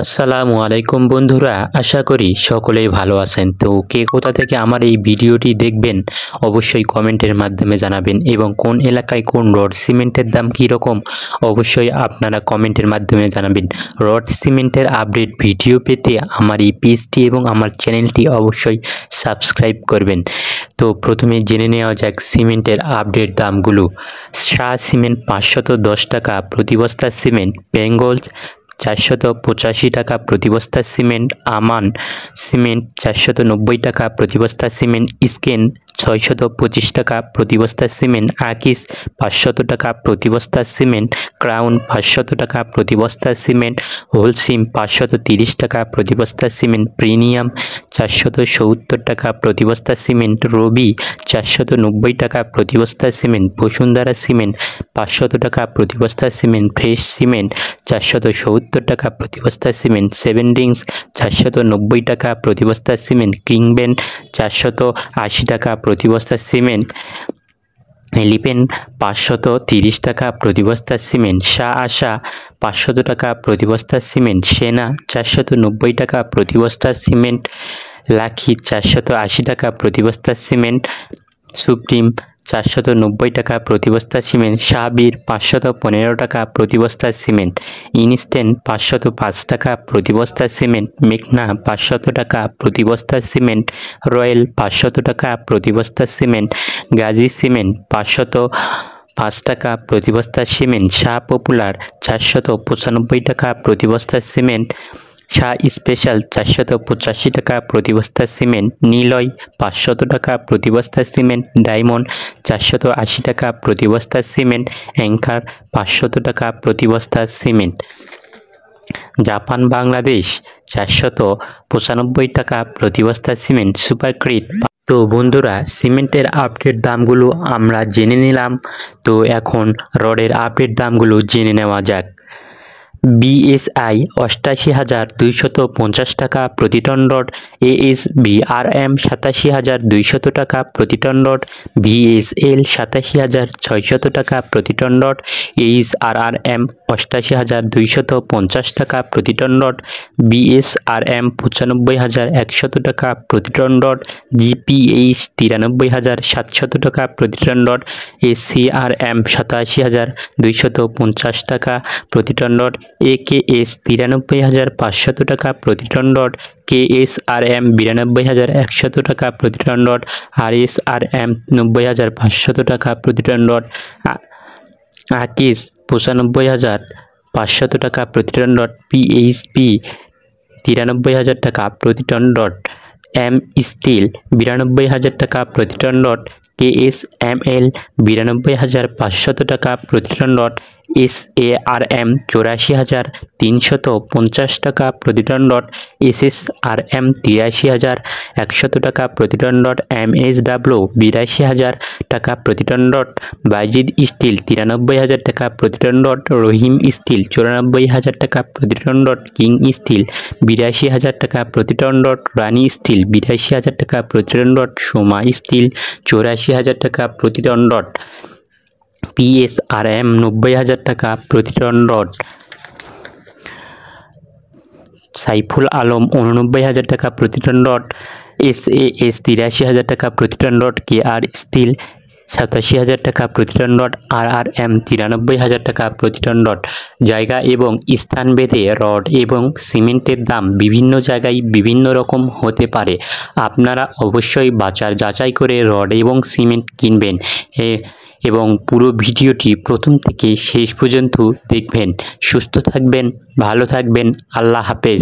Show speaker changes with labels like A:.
A: আসসালামু আলাইকুম বন্ধুরা, আশা করি সকলেই ভালো আছেন। তো কে কোথা থেকে আমার এই ভিডিওটি দেখবেন অবশ্যই কমেন্টের মাধ্যমে জানাবেন, এবং কোন এলাকায় কোন রড সিমেন্টের দাম কীরকম অবশ্যই আপনারা কমেন্টের মাধ্যমে জানাবেন। রড সিমেন্টের আপডেট ভিডিও পেতে আমার এই পেজটি এবং আমার চ্যানেলটি অবশ্যই সাবস্ক্রাইব করবেন। তো প্রথমে জেনে নেওয়া যাক সিমেন্টের আপডেট দামগুলো। শাহ সিমেন্ট 510 টাকা প্রতি বস্তা সিমেন্ট, বেঙ্গল 485 টাকা প্রতি বস্তা সিমেন্ট, আমান সিমেন্ট 490 টাকা প্রতি বস্তা সিমেন্ট, স্কেন 625 টাকা প্রতি বস্তা সিমেন্ট, আকিস 500 টাকা প্রতি বস্তা সিমেন্ট, ক্রাউন 500 টাকা প্রতি বস্তা সিমেন্ট, হোলসিম 530 টাকা প্রতি বস্তা সিমেন্ট, প্রিমিয়াম 470 টাকা প্রতি বস্তা সিমেন্ট, রবি 490 টাকা প্রতি বস্তা সিমেন্ট, বসুন্ধরা সিমেন্ট 500 টাকা প্রতি বস্তা সিমেন্ট, ফ্রেশ সিমেন্ট 470 টাকা প্রতি বস্তা সিমেন্ট, সেভেন রিংস 490 টাকা প্রতি বস্তা সিমেন্ট, কিংবেন 480 টাকা প্রতি বস্তা সিমেন্ট, এলিফেন্ট 530 টাকা প্রতি বস্তা সিমেন্ট, শাহ আশা 500 টাকা প্রতি বস্তা সিমেন্ট, সেনা 490 টাকা প্রতি বস্তা সিমেন্ট, লাখি 480 টাকা প্রতি বস্তা সিমেন্ট, সুপ্রিম 490 টাকা প্রতি বস্তা সিমেন্ট, শাহবীর 515 টাকা প্রতি বস্তা সিমেন্ট, ইনস্ট্যান্ট 505 টাকা প্রতি বস্তা সিমেন্ট, মেঘনা 500 টাকা প্রতি বস্তা সিমেন্ট, রয়্যাল 500 টাকা প্রতি বস্তা সিমেন্ট, গাজী সিমেন্ট 505 টাকা প্রতি বস্তা সিমেন্ট, শাহ পপুলার 495 টাকা প্রতি বস্তা সিমেন্ট, শাহ স্পেশাল 485 টাকা প্রতি বস্তা সিমেন্ট, নিলয় 500 টাকা প্রতি বস্তা সিমেন্ট, ডায়মন্ড 480 টাকা প্রতি বস্তা সিমেন্ট, অ্যাঙ্কার 500 টাকা প্রতি বস্তা সিমেন্ট, জাপান বাংলাদেশ 495 টাকা প্রতি বস্তা সিমেন্ট, সুপারক্রিট। তো বন্ধুরা, সিমেন্টের আপডেট দামগুলো আমরা জেনে নিলাম। তো এখন রডের আপডেট দামগুলো জেনে নেওয়া যাক। বিএসআই 88,250 টাকা প্রতি টন রড, ASBRM 87,200 টাকা প্রতি টন রড, VSL 87,600 টাকা প্রতি টন রড, HRRM 88,250 টাকা প্রতি টন রড, BSRM 95,100 টাকা প্রতি টন রড, GPH 93,700 টাকা প্রতি টন রড, SCRM 87,250 টাকা প্রতি টন রড, AKS 93,500 টাকা প্রতি টন রড, KSRM 92,100 টাকা প্রতি টন রড, RSRM 90,500 টাকা প্রতি টন রড, আকিস 95,500 টাকা প্রতি টন রড, PHP 93,000 টাকা প্রতি টন রড, M স্টিল 92,000 টাকা প্রতি টন রড, KSML 92,500 টাকা প্রতি টন রড, SARM 84,350 টাকা প্রতি টন রড, SSRM 83,100 টাকা প্রতি টন রড, MSW 82,000 টাকা প্রতি টন রড, বাইজিদ স্টিল 93,000 টাকা প্রতি টন রড, রহিম স্টিল 94,000 টাকা প্রতি টন রড, কিং স্টিল 82,000 টাকা প্রতি টন রড, রানী স্টিল 82,000 টাকা প্রতি টন রড, সোমা স্টিল 84,000 টাকা প্রতি টন রড, PSRM 90,000 টাকা প্রতি টন রড, সাইফুল আলম 89,000 টাকা প্রতি টন রড, SAS 83,000 টাকা প্রতি টন রড, KR স্টিল 87,000 টাকা প্রতি টন রড, RRM 93,000 টাকা প্রতি টন রড। জায়গা এবং স্থান ভেদে রড এবং সিমেন্টের দাম বিভিন্ন জায়গায় বিভিন্ন রকম হতে পারে। আপনারা অবশ্যই যাচাই করে রড এবং সিমেন্ট কিনবেন এবং পুরো ভিডিওটি প্রথম থেকে শেষ পর্যন্ত দেখবেন। সুস্থ থাকবেন, ভালো থাকবেন, আল্লাহ হাফেজ।